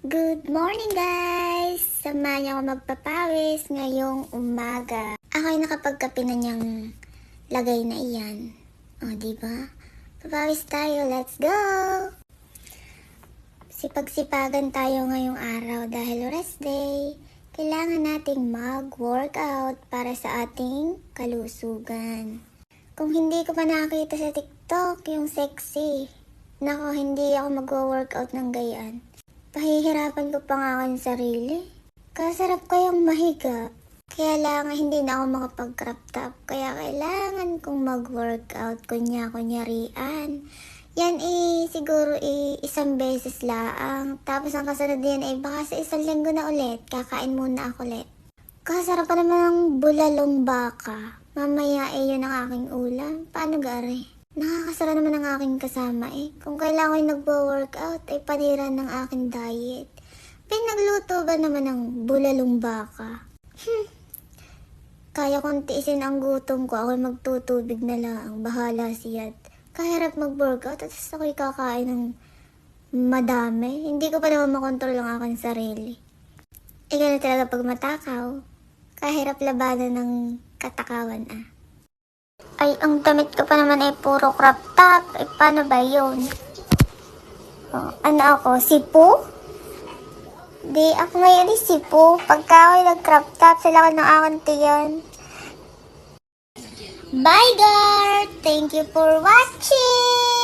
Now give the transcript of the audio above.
Good morning guys! Samahan niyo ako magpapawis ngayong umaga. Ako'y nakapagkape na niyang lagay na iyan. O, diba? Papawis tayo, let's go! Sipag-sipagan tayo ngayong araw dahil rest day. Kailangan nating mag-workout para sa ating kalusugan. Kung hindi ko pa nakita sa TikTok yung sexy, nako, hindi ako mag-workout ng gayaan. Pahihirapan ko pa nga ang sarili. Kasarap kayang mahiga. Kaya lang hindi na ako makapag-crop top. Kaya kailangan kong mag-workout. Kunyarian. Yan siguro isang beses lang. Tapos ang kasunod yan baka sa isang linggo na ulit. Kakain muna ako ulit. Kasarap pa naman ng bulalong baka. Mamaya yun ang aking ulam. Paano gari? Nakakasara naman ang aking kasama Kung kailangan ko'y nagpo-workout panira ng aking diet. Pinagluto ba naman ng bulalong baka? Kaya kong tiisin ang gutom ko. Ako'y magtutubig na lang. Bahala siya. Kahirap mag-workout at ako'y kakain ng madami. Hindi ko pa naman makontrol ang aking sarili. Ganun talaga pag matakaw. Kahirap labanan ng katakawan Ay, ang damit ko pa naman puro crop top. Paano ba yun? Ano ako? Sipo? Di, ako ngayon sipo. Pagka ako'y nag-crop top, sila ko ng aking tiyan. Bye, girl! Thank you for watching!